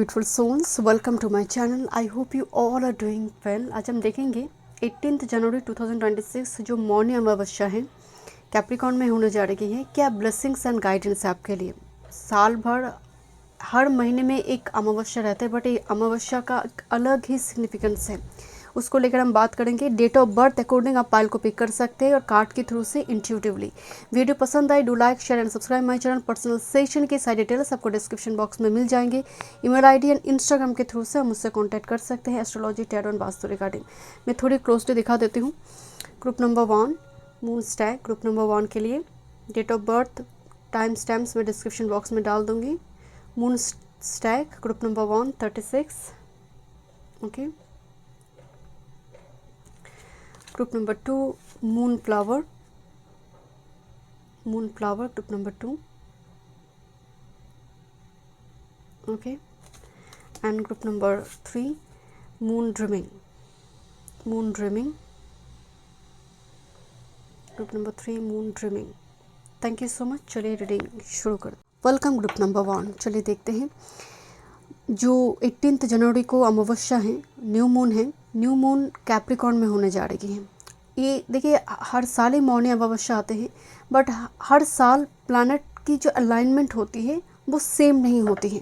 Beautiful souls, welcome to my channel. I hope you all are doing well. आज हम देखेंगे 18 जनवरी 2026 जो मौनी अमावस्या है कैप्रिकॉर्न में होने जा रही है। क्या ब्लेसिंग्स एंड गाइडेंस है आपके लिए। साल भर हर महीने में एक अमावस्या रहता है, बट ये अमावस्या का एक अलग ही सिग्निफिकेंस है, उसको लेकर हम बात करेंगे। डेट ऑफ बर्थ अकॉर्डिंग आप पाइल को पिक कर सकते हैं और कार्ड के थ्रू से इंट्यूटिवली। वीडियो पसंद आए do like share and subscribe my channel. Personal session के सारी डिटेल्स आपको डिस्क्रिप्शन बॉक्स में मिल जाएंगे। ईमेल आईडी एंड इंस्टाग्राम के थ्रू से हम मुझसे कॉन्टैक्ट कर सकते हैं astrology tarot and vastu regarding. मैं थोड़ी क्लोजली दिखा देती हूँ। Group number 1 moon stack, group number 1 के लिए date of birth time stamps में डिस्क्रिप्शन बॉक्स में डाल दूँगी। Moon stack group number 1 36, okay. Group number 2 moon flower group number 2, okay. And group number 3 moon dreaming group number 3 moon dreaming. Thank you so much. चलिए reading शुरू कर। Welcome group number 1। चलिए देखते हैं जो 18 जनवरी को अमावस्या है, न्यू मून है। न्यू मून कैप्रिकॉर्न में होने जा रही है। ये देखिए हर साल ही मौनी अमावस्या आते हैं, बट हर साल प्लैनेट की जो अलाइनमेंट होती है वो सेम नहीं होती है।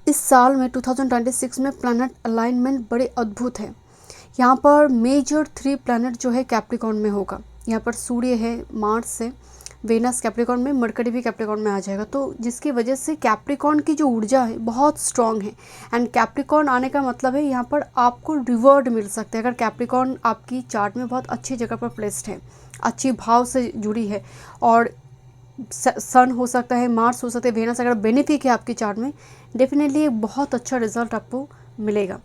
इस साल में 2026 में प्लैनेट अलाइनमेंट बड़े अद्भुत है। यहाँ पर मेजर 3 प्लैनेट जो है कैप्रिकॉर्न में होगा। यहाँ पर सूर्य है, मार्स है, वेनस कैप्रिकॉर्न में, मरकरी भी कैप्रिकॉर्न में आ जाएगा, तो जिसकी वजह से कैप्रिकॉर्न की जो ऊर्जा है बहुत स्ट्रांग है। एंड कैप्रिकॉर्न आने का मतलब है यहाँ पर आपको रिवॉर्ड मिल सकते हैं। अगर कैप्रिकॉर्न आपकी चार्ट में बहुत अच्छी जगह पर प्लेस्ड है, अच्छी भाव से जुड़ी है, और सन हो सकता है, मार्स हो सकता है, वेनस अगर बेनिफिक है आपकी चार्ट में, डेफिनेटली एक बहुत अच्छा रिजल्ट आपको मिलेगा।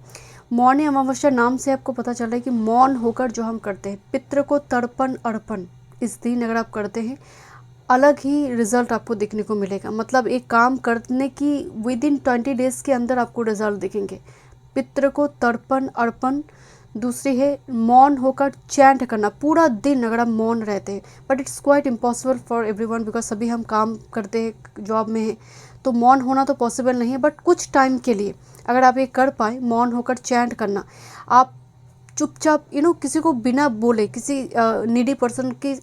मौनी अमावस्या नाम से आपको पता चल रहा है कि मौन होकर जो हम करते हैं, पितृ को तर्पण अर्पण, इस दिन अगर आप करते हैं अलग ही रिजल्ट आपको दिखने को मिलेगा। मतलब एक काम करने की विद इन 20 डेज़ के अंदर आपको रिजल्ट दिखेंगे। पितृ को तर्पण अर्पण। दूसरी है मौन होकर चैंट करना पूरा दिन अगर आप मौन रहते हैं, but it's quite impossible for everyone because सभी हम काम करते हैं, जॉब में हैं, तो मौन होना तो पॉसिबल नहीं है। बट कुछ टाइम के लिए अगर आप ये कर पाए, मौन होकर चैंट करना, आप चुपचाप किसी को बिना बोले, किसी नीडी पर्सन के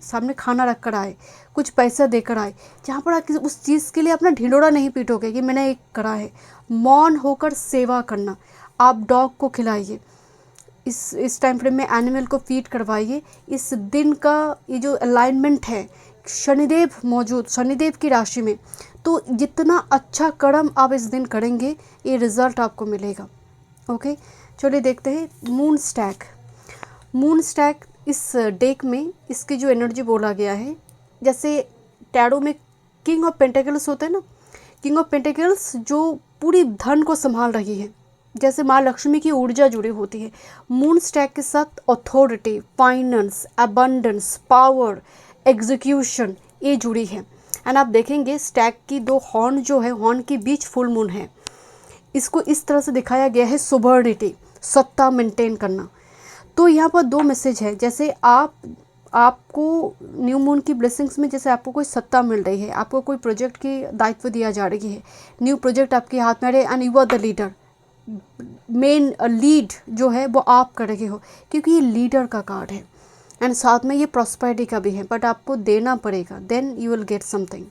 सामने खाना रख कर आए, कुछ पैसा देकर आए, जहाँ पर आप उस चीज़ के लिए अपना ढिंडोरा नहीं पीटोगे कि मैंने एक करा है। मौन होकर सेवा करना, आप डॉग को खिलाइए, इस टाइम फ्रेम में एनिमल को फीड करवाइए। इस दिन का ये जो अलाइनमेंट है, शनिदेव मौजूद, शनिदेव की राशि में, तो जितना अच्छा कर्म आप इस दिन करेंगे ये रिज़ल्ट आपको मिलेगा, ओके। चलिए देखते हैं मून स्टैक इस डेक में इसकी जो एनर्जी बोला गया है, जैसे टैरो में किंग ऑफ पेंटिकल्स होते हैं ना, किंग ऑफ पेंटिकल्स जो पूरी धन को संभाल रही है, जैसे माँ लक्ष्मी की ऊर्जा जुड़ी होती है। मून स्टैक के साथ authority, finance, abundance, power, execution ये जुड़ी है। एंड आप देखेंगे स्टैक की 2 हॉर्न जो है, हॉर्न के बीच फुल मून है। इसको इस तरह से दिखाया गया है, सोबर्निटी, सत्ता मेंटेन करना। तो यहाँ पर 2 मैसेज है। जैसे आपको न्यू मून की ब्लेसिंग्स में, जैसे आपको कोई सत्ता मिल रही है, आपको कोई प्रोजेक्ट की दायित्व दिया जा रही है, न्यू प्रोजेक्ट आपके हाथ में आ रहे हैं, and you are the leader. Main lead जो है वो आप कर रहे हो, क्योंकि ये लीडर का कार्ड है। एंड साथ में ये प्रॉस्पेरिटी का भी है, बट आपको देना पड़ेगा, then you will get something.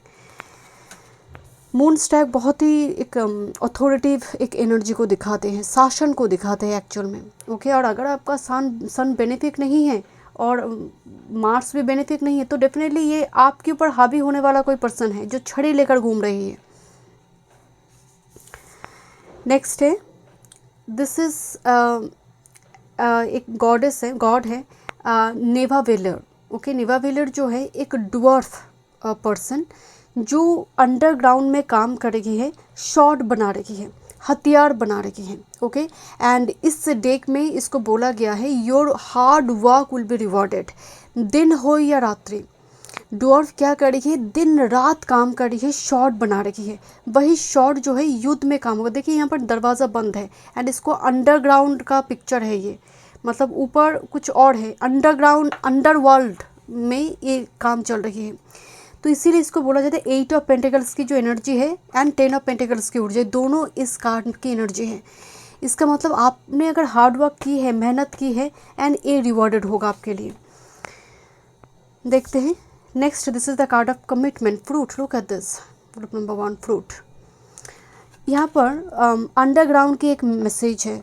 Moon stack बहुत ही एक अथॉरिटिव एक एनर्जी को दिखाते हैं, शासन को दिखाते हैं एक्चुअल में, ओके। और अगर आपका सन बेनिफिक नहीं है और मार्स भी बेनिफिक नहीं है, तो डेफिनेटली ये आपके ऊपर हावी होने वाला कोई पर्सन है जो छड़ी लेकर घूम रही है। नेक्स्ट है, दिस इज एक गॉडेस है, गॉड है, नेवा वेलर, ओके। नेवा वेलर जो है एक ड्वर्फ पर्सन जो अंडरग्राउंड में काम कर रही है, शॉर्ट बना रही है, हथियार बना रही है, ओके। एंड इस डेक में इसको बोला गया है your hard work will be rewarded. दिन हो या रात्रि, ड्वार्फ क्या कर रही है, दिन रात काम कर रही है, शॉर्ट बना रही है। वही शॉर्ट जो है युद्ध में काम होगा। देखिए यहाँ पर दरवाज़ा बंद है, एंड इसको अंडरग्राउंड का पिक्चर है ये, मतलब ऊपर कुछ और है, अंडरग्राउंड, अंडरवर्ल्ड में ये काम चल रही है। तो इसीलिए इसको बोला जाता है 8 ऑफ पेंटिकल्स की जो एनर्जी है एंड 10 ऑफ पेंटिकल्स की ऊर्जा, दोनों इस कार्ड की एनर्जी है। इसका मतलब आपने अगर हार्ड वर्क की है, मेहनत की है, एंड ये रिवॉर्डेड होगा आपके लिए। देखते हैं next, this is the card of commitment, fruit. Look at this, group number 1, fruit. यहाँ पर अंडरग्राउंड की एक मैसेज है।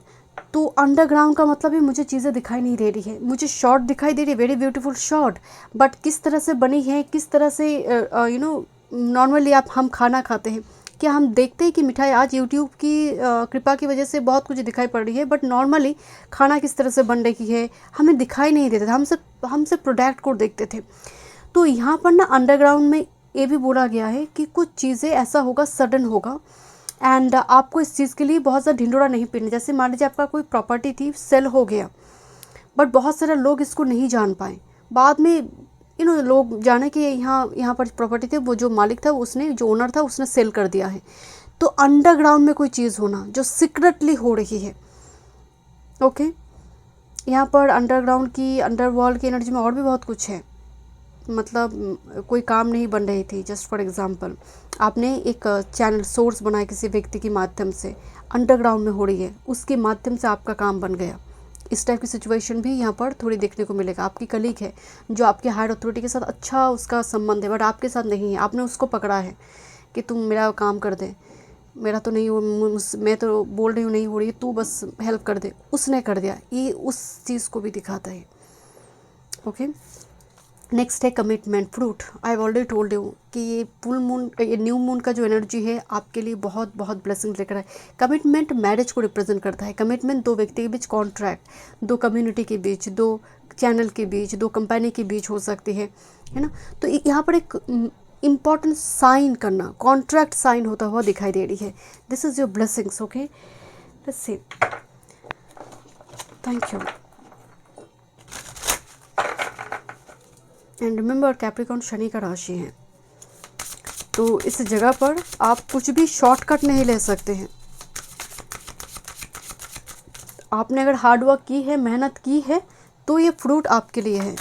तो अंडरग्राउंड का मतलब है मुझे चीज़ें दिखाई नहीं दे रही है, मुझे शॉट दिखाई दे रही है, वेरी ब्यूटीफुल शॉट, बट किस तरह से बनी है, किस तरह से नॉर्मली हम खाना खाते हैं, क्या हम देखते हैं कि मिठाई आज यूट्यूब की कृपा की वजह से बहुत कुछ दिखाई पड़ रही है, बट नॉर्मली खाना किस तरह से बन रही है हमें दिखाई नहीं देता था, हम सिर्फ प्रोडक्ट को देखते थे। तो यहाँ पर ना अंडरग्राउंड में ये भी बोला गया है कि कुछ चीज़ें ऐसा होगा, सडन होगा, एंड आपको इस चीज़ के लिए बहुत ज़्यादा ढिंडोरा नहीं पीना। जैसे मान लीजिए आपका कोई प्रॉपर्टी थी, सेल हो गया, बट बहुत सारे लोग इसको नहीं जान पाए, बाद में लोग जाने कि यहाँ पर प्रॉपर्टी थी, वो जो मालिक था उसने, जो ओनर था उसने सेल कर दिया है। तो अंडरग्राउंड में कोई चीज़ होना जो सीक्रेटली हो रही है। ओके, यहाँ पर अंडरग्राउंड की, अंडरवर्ल्ड की एनर्जी में और भी बहुत कुछ है। मतलब कोई काम नहीं बन रही थी, जस्ट फॉर एग्जांपल आपने एक चैनल सोर्स बनाया किसी व्यक्ति के माध्यम से, अंडरग्राउंड में हो रही है, उसके माध्यम से आपका काम बन गया। इस टाइप की सिचुएशन भी यहाँ पर थोड़ी देखने को मिलेगा। आपकी कलीग है जो आपके हायर अथॉरिटी के साथ अच्छा उसका संबंध है, बट आपके साथ नहीं है, आपने उसको पकड़ा है कि तुम मेरा काम कर दे, मेरा तो नहीं हो, मैं तो बोल रही हूँ नहीं हो रही है, तू बस हेल्प कर दे, उसने कर दिया, ये उस चीज़ को भी दिखाता है। ओके, नेक्स्ट है commitment, fruit. I have already told you कि ये फुल मून, ये न्यू मून का जो एनर्जी है आपके लिए बहुत बहुत ब्लेसिंग लेकर आए। कमिटमेंट मैरिज को रिप्रेजेंट करता है। कमिटमेंट दो व्यक्ति के बीच, कॉन्ट्रैक्ट दो कम्युनिटी के बीच, दो चैनल के बीच, दो कंपनी के बीच हो सकती है ना। तो यहाँ पर एक इम्पॉर्टेंट साइन करना, कॉन्ट्रैक्ट साइन होता हुआ दिखाई दे रही है। This is your blessings. Okay, let's see. Thank you. And remember, Capricorn Shani का राशि है, तो इस जगह पर आप कुछ भी शॉर्टकट नहीं ले सकते हैं। आपने अगर हार्ड वर्क की है, मेहनत की है, तो ये फ्रूट आपके लिए है।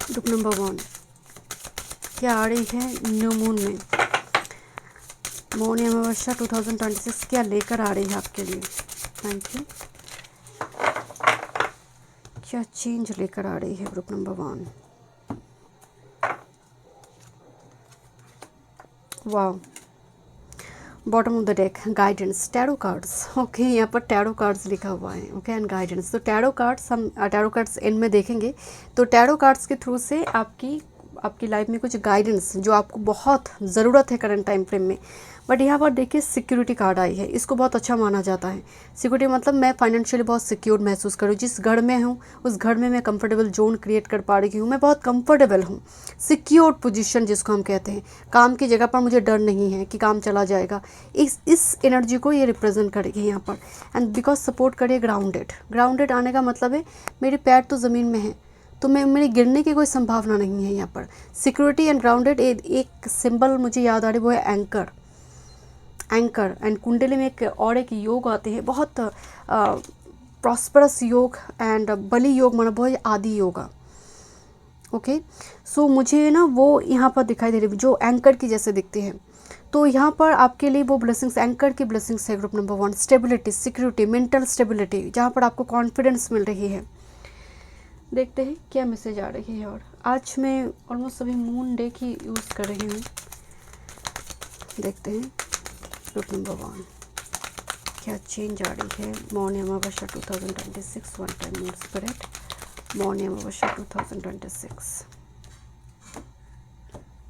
ग्रुप नंबर 1 क्या आ रही है न्यू मून में, मौनी अमावस्या 2026 क्या लेकर आ रही है आपके लिए। Thank you. क्या चेंज लेकर आ रही है group number 1। Wow, bottom of the deck, guidance, tarot cards. Okay, यहाँ पर टैरो कार्ड्स लिखा हुआ है। Okay, and guidance. तो टैरो कार्ड्स हम टैरो कार्ड्स एंड में देखेंगे। तो टैरो कार्ड्स के थ्रू से आपकी लाइफ में कुछ गाइडेंस जो आपको बहुत ज़रूरत है करंट टाइम फ्रेम में। बट यहाँ पर देखिए सिक्योरिटी कार्ड आई है, इसको बहुत अच्छा माना जाता है। सिक्योरिटी मतलब मैं फाइनेंशियली बहुत सिक्योर महसूस करूँ, जिस घर में हूँ उस घर में मैं कंफर्टेबल जोन क्रिएट कर पा रही हूँ, मैं बहुत कंफर्टेबल हूँ। सिक्योर पोजीशन जिसको हम कहते हैं, काम की जगह पर मुझे डर नहीं है कि काम चला जाएगा। इस एनर्जी को ये रिप्रेजेंट करेगी यहाँ पर। एंड बिकॉज सपोर्ट करिए ग्राउंडेड आने का मतलब है मेरे पैर तो ज़मीन में हैं, तो मेरे गिरने की कोई संभावना नहीं है। यहाँ पर सिक्योरिटी एंड ग्राउंडेड, एक सिंबल मुझे याद आ रही, वो है एंकर। एंड कुंडली में एक योग आते हैं, बहुत प्रॉस्परस योग एंड बलि योग, माना बहुत आदि योगा। ओके, सो मुझे ना वो यहाँ पर दिखाई दे रही जो एंकर की जैसे दिखती है। तो यहाँ पर आपके लिए वो ब्लेसिंग्स, एंकर की ब्लेसिंग्स है group number 1। Stability, security, mental stability, जहाँ पर आपको कॉन्फिडेंस मिल रही है। देखते हैं क्या मैसेज आ रही है। और आज मैं ऑलमोस्ट सभी मून डे की यूज़ कर रही हूँ। देखते हैं ग्रुप नंबर 1 क्या चेंज आ रही है। Mauni Amavasya 2026, one time moon spirit, Mauni Amavasya 2026।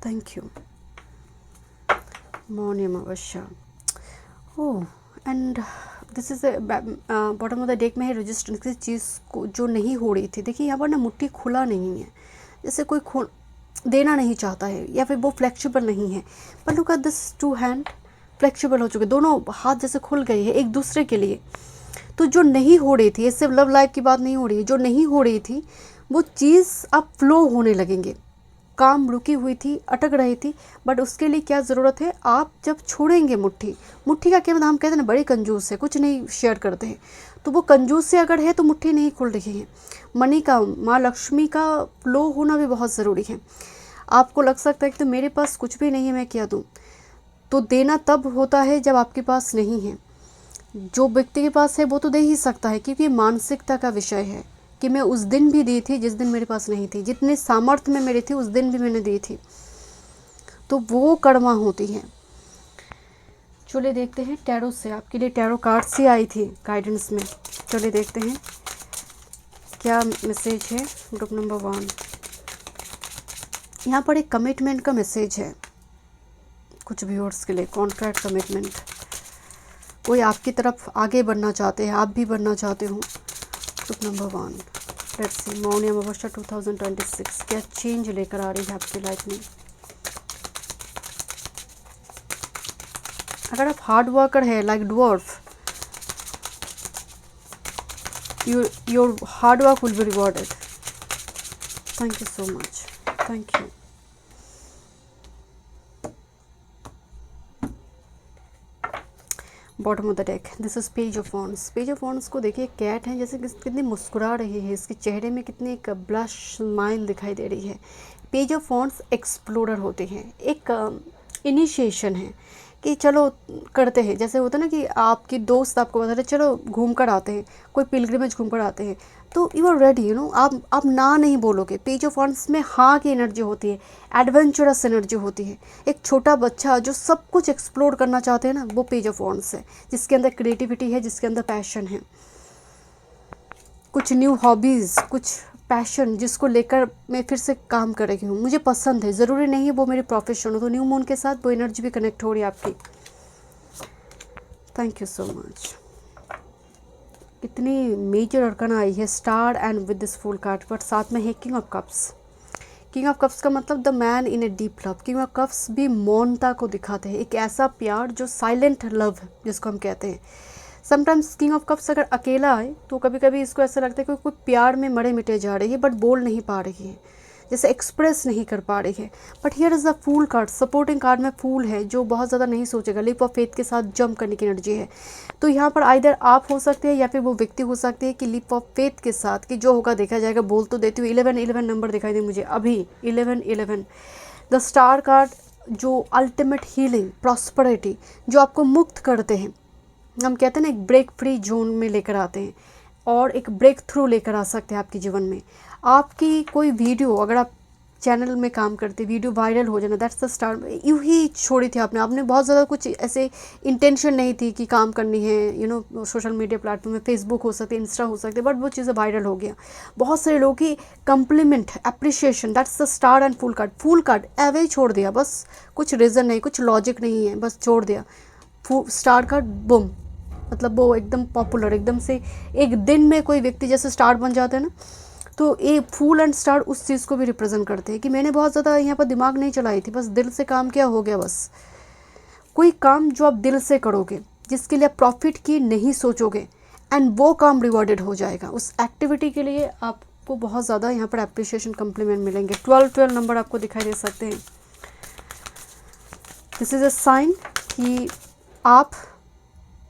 Thank you. Mauni Amavasya, oh, and this is bottom of the deck में है रेजिस्टेंस, किसी चीज़ को जो नहीं हो रही थी। देखिए यहाँ पर ना मुट्ठी खुला नहीं है, जैसे कोई देना नहीं चाहता है, या फिर वो फ्लेक्सिबल नहीं है। पर look at this, two hand flexible हो चुके, दोनों हाथ जैसे खुल गए हैं एक दूसरे के लिए। तो जो नहीं हो रही थी, ये सिर्फ लव लाइफ की बात नहीं हो रही है, जो नहीं हो रही थी वो चीज़ अब फ्लो होने लगेंगे। काम रुकी हुई थी, अटक रही थी, बट उसके लिए क्या ज़रूरत है, आप जब छोड़ेंगे मुट्ठी का क्या मतलब, हम कहते हैं ना बड़ी कंजूस है, कुछ नहीं शेयर करते हैं, तो वो कंजूस से अगर है तो मुट्ठी नहीं खुल रही है। मनी का, माँ लक्ष्मी का फ्लो होना भी बहुत ज़रूरी है। आपको लग सकता है कि तो मेरे पास कुछ भी नहीं है, मैं क्या दूँ, तो देना तब होता है जब आपके पास नहीं है। जो व्यक्ति के पास है वो तो दे ही सकता है, क्योंकि मानसिकता का विषय है कि मैं उस दिन भी दी थी जिस दिन मेरे पास नहीं थी, जितने सामर्थ्य में मेरी थी उस दिन भी मैंने दी थी, तो वो कर्मा होती है। चलिए देखते हैं टैरो से, आपके लिए टैरो कार्ड से आई थी गाइडेंस में। चलिए देखते हैं क्या मैसेज है ग्रुप नंबर 1। यहाँ पर एक कमिटमेंट का मैसेज है कुछ व्यूअर्स के लिए, कॉन्ट्रैक्ट, कमिटमेंट। कोई आपकी तरफ आगे बढ़ना चाहते हैं, आप भी बढ़ना चाहते हो। Group number 1, let's see Mauni Amavasya 2026 क्या चेंज लेकर आ रही है आपकी लाइफ में। अगर आप हार्ड वर्कर है like dwarf, your hard work will be rewarded. Thank you so much, thank you. Bottom of the deck, this is page of wands. Page of wands को देखिए, कैट है जैसे कितनी मुस्कुरा रही है, इसके चेहरे में कितनी एक ब्लश स्माइल दिखाई दे रही है। पेज ऑफ वॉन्ड्स एक्सप्लोरर होते हैं, एक इनिशिएशन है कि चलो करते हैं, जैसे होता है ना कि आपकी दोस्त आपको बता रहे चलो घूम कर आते हैं, कोई पिलग्रिमेज घूम कर आते हैं, तो you are ready, you know, आप ना नहीं बोलोगे। पेज ऑफ वॉन्ड्स में हाँ की एनर्जी होती है, एडवेंचरस एनर्जी होती है। एक छोटा बच्चा जो सब कुछ एक्सप्लोर करना चाहते हैं ना, वो पेज ऑफ वॉन्ड्स है, जिसके अंदर क्रिएटिविटी है, जिसके अंदर पैशन है, कुछ न्यू हॉबीज़, कुछ पैशन जिसको लेकर मैं फिर से काम कर रही हूँ, मुझे पसंद है, ज़रूरी नहीं है वो मेरी प्रोफेशन हो। तो न्यू मून के साथ वो एनर्जी भी कनेक्ट हो रही है आपकी। Thank you so much. कितनी मेजर अरकन आई है, star and with this full card, but साथ में है king of cups. King of cups का मतलब the man in a deep love. King of cups भी मौनता को दिखाते हैं, एक ऐसा प्यार जो साइलेंट लव जिसको हम कहते हैं। समटाइम्स किंग ऑफ कप्स अगर अकेला आए तो कभी कभी इसको ऐसा लगता है कि कोई प्यार में मरे मिटे जा रही है, बट बोल नहीं पा रही है, जैसे एक्सप्रेस नहीं कर पा रही है। But here is the fool card, supporting card में फूल है जो बहुत ज़्यादा नहीं सोचेगा, लीप ऑफ फेथ के साथ जंप करने की एनर्जी है। तो यहाँ पर आइदर आप हो सकते हैं या फिर वो व्यक्ति हो सकते हैं कि लीप ऑफ फेथ के साथ कि जो होगा देखा जाएगा। बोल तो देती हूँ 11 नंबर दिखाई दे मुझे अभी, 11। द स्टार कार्ड जो अल्टीमेट हीलिंग, प्रॉस्पेरिटी, जो आपको मुक्त करते हैं, हम कहते हैं ना एक ब्रेक फ्री जोन में लेकर आते हैं और एक ब्रेक थ्रू लेकर आ सकते हैं आपके जीवन में। आपकी कोई वीडियो, अगर आप चैनल में काम करते, वीडियो वायरल हो जाना, दैट्स द स्टार। यूँ ही छोड़ी थी आपने बहुत ज़्यादा कुछ ऐसे इंटेंशन नहीं थी कि काम करनी है, you know, social media platform में फेसबुक हो सकते, इंस्टा हो सकते, बट वो चीज़ें वायरल हो गया। बहुत सारे लोग की compliment, appreciation, that's the star and full card. Full card away ही छोड़ दिया, बस कुछ रीज़न नहीं, कुछ लॉजिक नहीं है, बस छोड़ दिया। स्टार कार्ड बूम, मतलब वो एकदम पॉपुलर, एकदम से एक दिन में कोई व्यक्ति जैसे स्टार बन जाते हैं ना, तो ये फूल एंड स्टार उस चीज़ को भी रिप्रेजेंट करते हैं कि मैंने बहुत ज़्यादा यहाँ पर दिमाग नहीं चलाई थी, बस दिल से काम किया, हो गया। बस कोई काम जो आप दिल से करोगे, जिसके लिए आप प्रॉफिट की नहीं सोचोगे, एंड वो काम रिवॉर्डेड हो जाएगा। उस एक्टिविटी के लिए आपको बहुत ज़्यादा यहाँ पर अप्रिशिएशन, कम्प्लीमेंट मिलेंगे। 12 नंबर आपको दिखाई दे सकते हैं। दिस इज़ अ साइन कि आप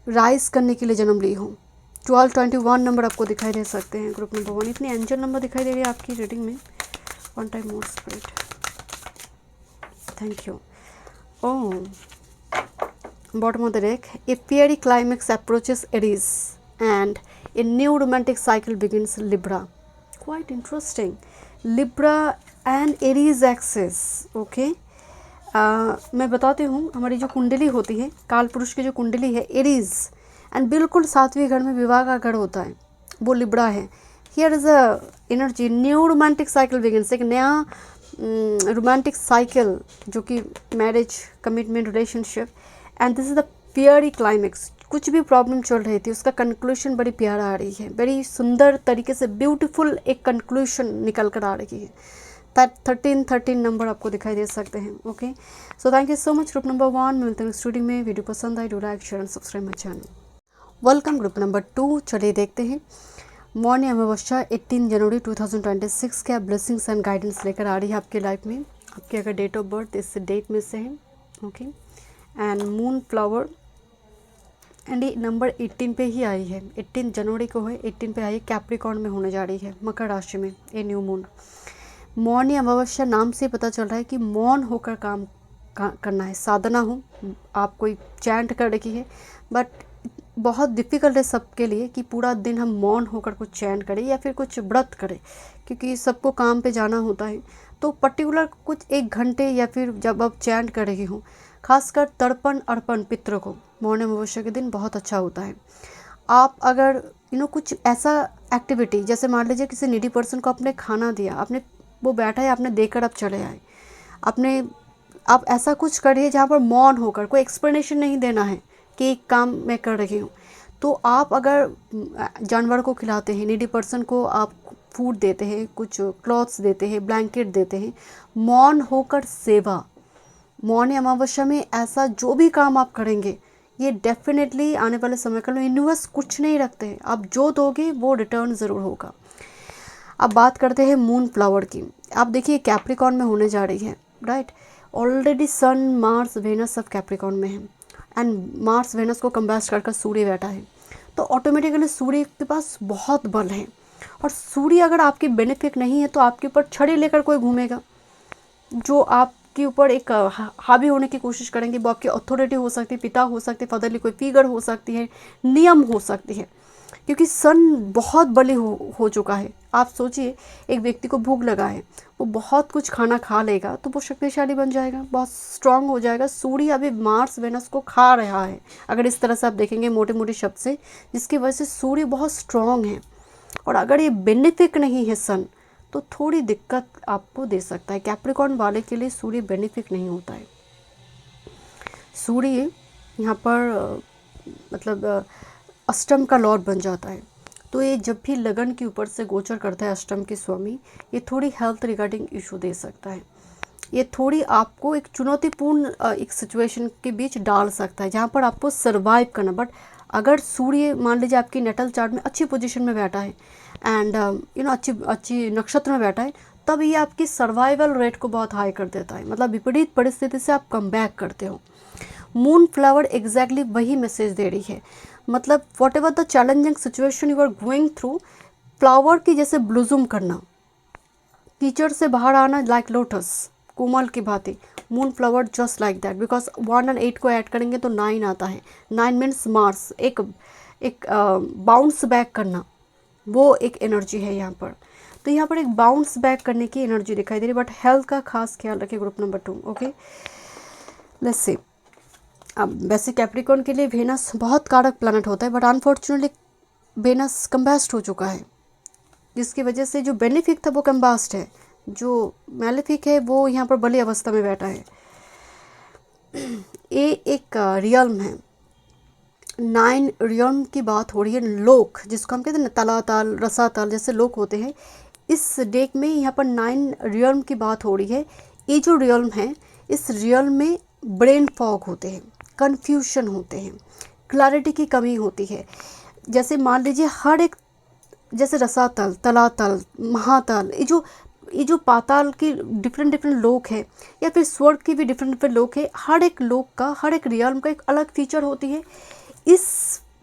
राइज करने के लिए जन्म ली हो। 1221 नंबर आपको दिखाई दे सकते हैं ग्रुप नंबर 1। इतनी एंजल नंबर दिखाई दे रही है आपकी रीडिंग में। One time more spirit, thank you. Oh, bottom of the deck, a fairy climax approaches Aries and a new romantic cycle begins Libra. Quite interesting, Libra and Aries axis. Okay, मैं बताती हूँ, हमारी जो कुंडली होती है, काल पुरुष की जो कुंडली है, एरीज, एंड बिल्कुल 7वें घर में विवाह का घर होता है, वो लिब्रा है। Here is a energy, new romantic cycle begins, एक नया रोमांटिक साइकिल जो कि marriage, commitment, relationship, and this is the fairy climax. कुछ भी प्रॉब्लम चल रही थी उसका कंक्लूशन बड़ी प्यारा आ रही है, बड़ी सुंदर तरीके से ब्यूटीफुल एक कंक्लूशन निकल कर आ रही है। 13 नंबर आपको दिखाई दे सकते हैं। Okay, so thank you so much group number 1। मिलते हैं स्टूडियो में। वीडियो पसंद आए, do like, share and subscribe my channel. Welcome group number 2। चलिए देखते हैं मौनी अमावस्या 18 जनवरी 2026 क्या ब्लेसिंग्स एंड गाइडेंस लेकर आ रही है आपकी लाइफ में। आपके अगर डेट ऑफ बर्थ इस डेट में से है, okay, and moon flower, and ये नंबर 18 पे ही आई है, 18 जनवरी को है, 18 पे आई है, कैप्रिकॉर्न में होने जा रही है, मकर राशि में ये न्यू मून। मौन या अमावस्या नाम से पता चल रहा है कि मौन होकर काम करना है, साधना हो, आप कोई चैंट कर रखी है, बट बहुत डिफ़िकल्ट है सबके लिए कि पूरा दिन हम मौन होकर कुछ चैंट करें या फिर कुछ व्रत करें, क्योंकि सबको काम पे जाना होता है। तो पर्टिकुलर कुछ 1 घंटे या फिर जब आप चैंट कर रही हो, खासकर तर्पण अर्पण पितरों को मौन अमावस्या के दिन बहुत अच्छा होता है। आप अगर कुछ ऐसा एक्टिविटी, जैसे मान लीजिए किसी नीडी पर्सन को आपने खाना दिया, आपने वो बैठा है, आपने देकर आप चले आए, आप ऐसा कुछ करिए जहाँ पर मौन होकर, कोई एक्सप्लेनेशन नहीं देना है कि एक काम मैं कर रही हूँ। तो आप अगर जानवर को खिलाते हैं, नीडी पर्सन को आप फूड देते हैं, कुछ क्लॉथ्स देते हैं, ब्लैंकेट देते हैं, मौन होकर सेवा, मौन अमावस्या में ऐसा जो भी काम आप करेंगे, ये डेफिनेटली आने वाले समय का यूनिवर्स कुछ नहीं रखते हैं, आप जो दोगे वो रिटर्न ज़रूर होगा। अब बात करते हैं मून फ्लावर की। आप देखिए कैप्रिकॉर्न में होने जा रही है, राइट। ऑलरेडी सन मार्स वेनस सब कैप्रिकॉर्न में है, एंड मार्स वेनस को कंबास्ट कर सूर्य बैठा है, तो ऑटोमेटिकली सूर्य के पास बहुत बल है। और सूर्य अगर आपकी बेनिफिट नहीं है तो आपके ऊपर छड़ी लेकर कोई घूमेगा, जो आपके ऊपर एक हावी होने की कोशिश करेंगे। वो आपकी अथॉरिटी हो सकती है, पिता हो सकते, फादरली कोई फिगर हो सकती है, नियम हो सकती है, क्योंकि सन बहुत बली हो चुका है। आप सोचिए, एक व्यक्ति को भूख लगा है, वो बहुत कुछ खाना खा लेगा तो वो शक्तिशाली बन जाएगा, बहुत स्ट्रांग हो जाएगा। सूर्य अभी मार्स वेनस को खा रहा है, अगर इस तरह से आप देखेंगे मोटे मोटे शब्द से, जिसकी वजह से सूर्य बहुत स्ट्रांग है। और अगर ये बेनिफिक नहीं है सन, तो थोड़ी दिक्कत आपको दे सकता है। कैप्रिकॉर्न वाले के लिए सूर्य बेनिफिक नहीं होता है। सूर्य यहाँ पर मतलब अष्टम का लॉर्ड बन जाता है, तो ये जब भी लगन के ऊपर से गोचर करता है अष्टम के स्वामी, ये थोड़ी हेल्थ रिगार्डिंग इशू दे सकता है। ये थोड़ी आपको एक चुनौतीपूर्ण एक सिचुएशन के बीच डाल सकता है, जहाँ पर आपको सर्वाइव करना। बट अगर सूर्य मान लीजिए आपकी नेटल चार्ट में अच्छी पोजीशन में बैठा है, एंड अच्छी नक्षत्र में बैठा है, तब ये आपकी सर्वाइवल रेट को बहुत हाई कर देता है, मतलब विपरीत परिस्थिति से आप कम बैक करते हो। मून फ्लावर एग्जैक्टली वही मैसेज दे रही है, मतलब whatever the challenging situation you are going through, flower की जैसे ब्लूजूम करना, कीचड़ से बाहर आना, लाइक लोटस कोमल की भांति, moon flower just like that. Because 1 और 8 को ऐड करेंगे तो 9 आता है। 9 मीन्स मार्स, एक बाउंस बैक करना, वो एक एनर्जी है यहाँ पर। तो यहाँ पर एक बाउंस बैक करने की एनर्जी दिखाई दे रही है, बट हेल्थ का खास ख्याल रखिए। Group number 2, okay, let's see. अब वैसे कैप्रिकॉर्न के लिए वेनस बहुत कारक प्लैनेट होता है, बट अनफॉर्चुनेटली वेनस कंबास्ट हो चुका है, जिसकी वजह से जो बेनिफिक था वो कंबास्ट है, जो मैलेफिक है वो यहाँ पर बली अवस्था में बैठा है। ये एक रियल्म है, 9 रियल्म की बात हो रही है। लोक, जिसको हम कहते हैं ना, तलातल रसातल जैसे लोक होते हैं, इस डेक में यहाँ पर 9 रियल्म की बात हो रही है। ये जो रियल्म है, इस रियल्म में ब्रेन फॉग होते हैं, कन्फ्यूशन होते हैं, क्लैरिटी की कमी होती है। जैसे मान लीजिए हर एक, जैसे रसातल, तलातल, महातल, ये जो पाताल की डिफरेंट लोक है, या फिर स्वर्ग की भी डिफरेंट लोक है। हर एक लोक का, हर एक रियल्म का एक अलग फीचर होती है। इस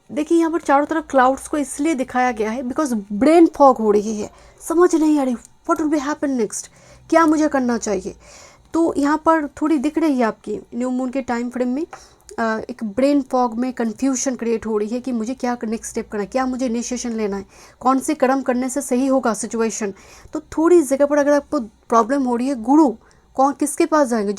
देखिए यहाँ पर चारों तरफ क्लाउड्स को इसलिए दिखाया गया है बिकॉज ब्रेन फॉग हो रही है, समझ नहीं आ रही what will be happen next, क्या मुझे करना चाहिए। तो यहाँ पर थोड़ी दिख रही है आपकी न्यू मून के टाइम फ्रेम में एक ब्रेन फॉग में कन्फ्यूजन क्रिएट हो रही है कि मुझे क्या नेक्स्ट स्टेप करना है, क्या मुझे इनिशिएशन लेना है, कौन से कर्म करने से सही होगा सिचुएशन। तो थोड़ी जगह पर अगर आपको प्रॉब्लम हो रही है, गुरु कौन किसके पास जाएंगे?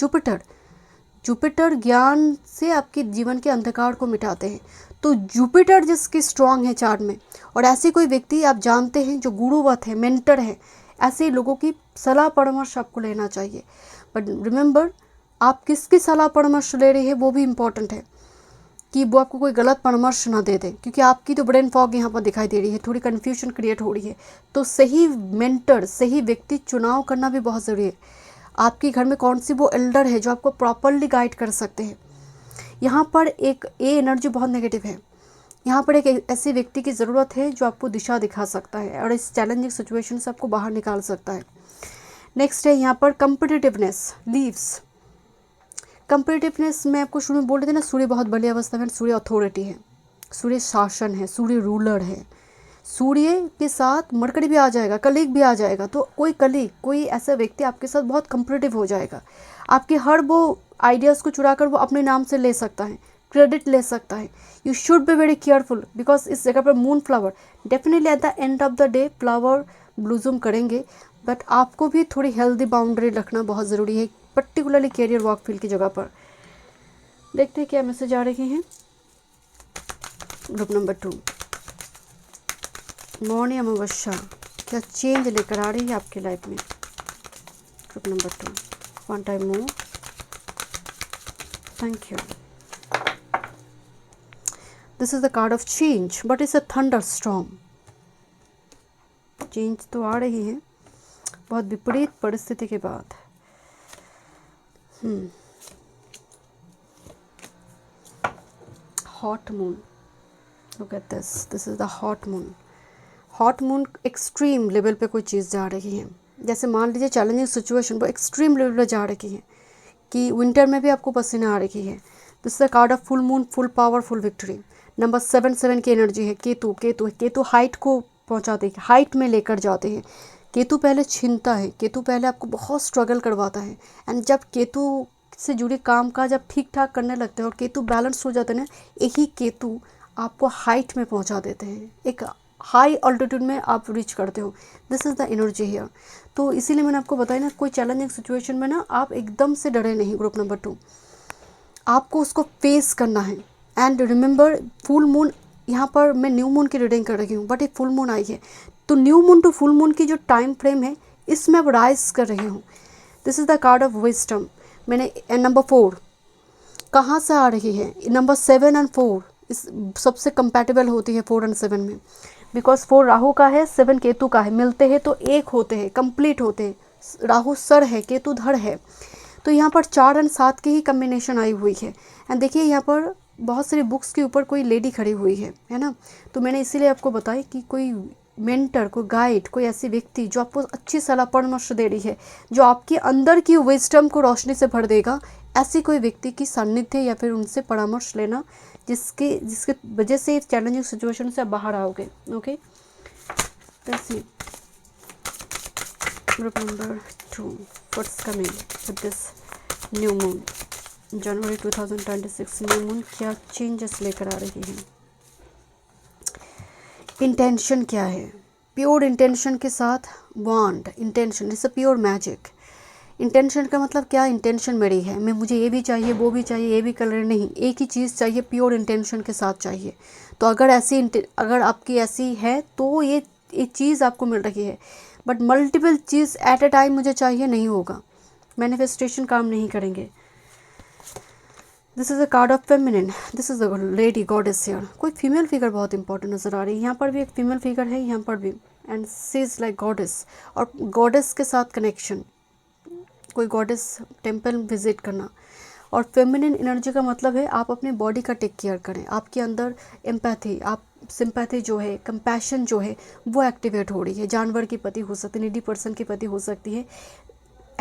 जुपिटर ज्ञान से आपके जीवन के अंधकार को मिटाते हैं। तो जुपिटर जिसकी स्ट्रांग है चार्ट में, और ऐसे कोई व्यक्ति आप जानते हैं जो गुरुवत है, मेंटर है, ऐसे लोगों की सलाह परामर्श आपको लेना चाहिए। बट रिमेंबर, आप किसकी सलाह परामर्श ले रहे हैं वो भी इम्पॉर्टेंट है, कि वो आपको कोई गलत परामर्श ना दे दे, क्योंकि आपकी तो ब्रेन फॉग यहाँ पर दिखाई दे रही है, थोड़ी कन्फ्यूजन क्रिएट हो रही है। तो सही मेंटर, सही व्यक्ति चुनाव करना भी बहुत ज़रूरी है। आपके घर में कौन सी वो एल्डर है जो आपको प्रॉपरली गाइड कर सकते हैं। यहाँ पर एक एनर्जी बहुत नेगेटिव है, यहाँ पर एक ऐसे व्यक्ति की ज़रूरत है जो आपको दिशा दिखा सकता है और इस चैलेंजिंग सिचुएशन से आपको बाहर निकाल सकता है। नेक्स्ट है यहाँ पर कंपिटिटिवनेस, लीव्स। कंपेटिटिवनेस मैं आपको शुरू में बोल रही थी ना, सूर्य बहुत बड़ी अवस्था में, सूर्य अथॉरिटी है, सूर्य शासन है, सूर्य रूलर है। सूर्य के साथ मरकरी भी आ जाएगा, कलीग भी आ जाएगा, तो कोई कलीग, कोई ऐसा व्यक्ति आपके साथ बहुत कंपेटिटिव हो जाएगा। आपके हर वो आइडियाज़ को चुरा कर वो अपने नाम से ले सकता है, क्रेडिट ले सकता है। You should be very careful, because इस जगह पर moon flower, definitely at the end of the day flower blossom करेंगे, बट आपको भी थोड़ी हेल्दी बाउंड्री रखना बहुत ज़रूरी है, पर्टिकुलरली कैरियर वर्क फील्ड की जगह पर। देखते हैं क्या मैसेज आ रहे हैं। ग्रुप नंबर 2, मौनी अमावस्या क्या चेंज लेकर आ रही है आपकी लाइफ में। Group number 2, one time more, thank you. This is the card of change, but it's a thunder storm. Change तो आ रही है बहुत विपरीत परिस्थिति के बाद। Hot moon, look at this is the hot moon. Hot moon extreme level पे कोई चीज़ जा रही है, जैसे मान लीजिए चैलेंजिंग सिचुएशन वो एक्सट्रीम लेवल पे जा रही है कि विंटर में भी आपको पसीना आ रही है। This is the card of full moon, full power, full victory. Number 7 की एनर्जी है। केतु हाइट को पहुंचाते हैं, हाइट में लेकर जाते हैं। केतु पहले छीनता है, केतु पहले आपको बहुत स्ट्रगल करवाता है, एंड जब केतु से जुड़े काम का जब ठीक ठाक करने लगते हैं और केतु बैलेंस हो जाते हैं ना, यही केतु आपको हाइट में पहुंचा देते हैं, एक हाई ऑल्टीट्यूड में आप रीच करते हो। This is the energy here. तो इसीलिए मैंने आपको बताया ना, कोई चैलेंजिंग सिचुएशन में ना आप एकदम से डरे नहीं। ग्रुप नंबर 2, आपको उसको फेस करना है। एंड रिमेंबर, फुल मून, यहाँ पर मैं न्यू मून की रीडिंग कर रही हूँ, बट एक फुल मून आई है, तो new moon to full moon की जो टाइम फ्रेम है इसमें अब राइज कर रही हूँ। This is the card of wisdom. मैंने नंबर 4 कहाँ से आ रही है, नंबर 7 और 4 इस सबसे कंपैटिबल होती है 4 और 7 में, बिकॉज 4 राहु का है, 7 केतु का है, मिलते हैं तो एक होते हैं, कंप्लीट होते हैं। राहु सर है, केतु धड़ है, तो यहाँ पर 4 और 7 की ही कम्बिनेशन आई हुई है। एंड देखिए यहाँ पर बहुत सारी बुक्स के ऊपर कोई लेडी खड़ी हुई है ना, तो मैंने इसीलिए आपको बताया कि कोई मेंटर, कोई गाइड, कोई ऐसी व्यक्ति जो आपको अच्छी सलाह परामर्श दे रही है, जो आपके अंदर की विजडम को रोशनी से भर देगा, ऐसी कोई व्यक्ति की सान्निध्य या फिर उनसे परामर्श लेना, जिसके वजह से चैलेंजिंग सिचुएशन से आप बाहर आओगे। Okay, group number 2, what's coming with this new moon, January 2026 new moon क्या चेंजेस लेकर आ रही है। इंटेंशन क्या है, प्योर इंटेंशन के साथ wand, intention is a pure magic. Intention का मतलब क्या, इंटेंशन मेरी है, मैं मुझे ये भी चाहिए, वो भी चाहिए, ये भी कलर नहीं, एक ही चीज़ चाहिए, प्योर इंटेंशन के साथ चाहिए। तो अगर आपकी ऐसी है तो ये एक चीज़ आपको मिल रही है, but multiple cheese at a time मुझे चाहिए नहीं होगा, मैनिफेस्टेशन काम नहीं करेंगे। This is a card of feminine, this is a lady goddess here. कोई फीमेल फिगर बहुत इंपॉर्टेंट नज़र आ रही है, यहाँ पर भी एक फीमेल फिगर है, यहाँ पर भी, and she is like goddess, और गॉडेस के साथ कनेक्शन, कोई गॉडेस टेम्पल विजिट करना। और फेमिनिन एनर्जी का मतलब है आप अपनी बॉडी का टेक केयर करें, आपके अंदर एम्पैथी, आप सिंपैथी जो है, कंपैशन जो है वो एक्टिवेट हो रही है। जानवर की पति हो सकती है, नीडी पर्सन की पति हो सकती है।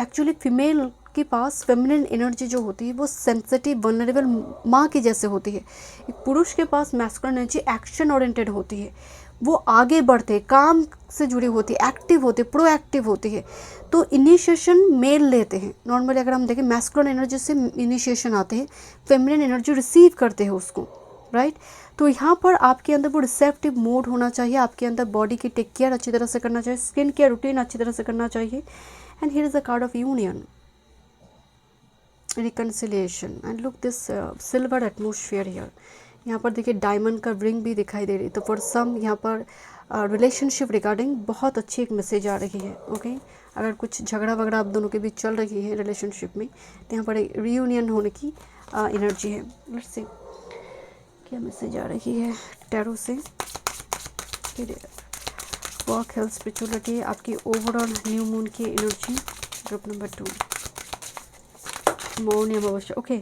एक्चुअली फीमेल के पास फेमिनिन एनर्जी जो होती है वो सेंसिटिव, वनरेबल माँ की जैसे होती है। एक पुरुष के पास मैस्कुलिन एनर्जी एक्शन ओरिएंटेड होती है, वो आगे बढ़ते, काम से जुड़ी होती है, एक्टिव होती है, प्रोएक्टिव होती है। तो इनिशिएशन मेल लेते हैं नॉर्मली, अगर हम देखें मैस्कुलिन एनर्जी से इनिशिएशन आते हैं, फेमिनिन एनर्जी रिसीव करते हैं उसको, राइट। तो यहाँ पर आपके अंदर वो रिसेप्टिव मोड होना चाहिए, आपके अंदर बॉडी की टेक केयर अच्छी तरह से करना चाहिए, स्किन केयर रूटीन अच्छी तरह से करना चाहिए। And here is a card of union, reconciliation, and look this silver atmosphere here. यहाँ पर देखिए डायमंड का रिंग भी दिखाई दे रही है, तो फॉर सम यहाँ पर रिलेशनशिप रिगार्डिंग बहुत अच्छी एक मैसेज आ रही है। ओके, अगर कुछ झगड़ा वगड़ा आप दोनों के बीच चल रही है रिलेशनशिप में, तो यहाँ पर एक रीयूनियन होने की एनर्जी है। लेट्स सी क्या मैसेज आ रही है टैरो से। वर्क, हेल्थ, स्पिरिचुअलिटी, आपकी ओवरऑल न्यू मून की energy. Group number 2, Mauni Amavasya. Okay,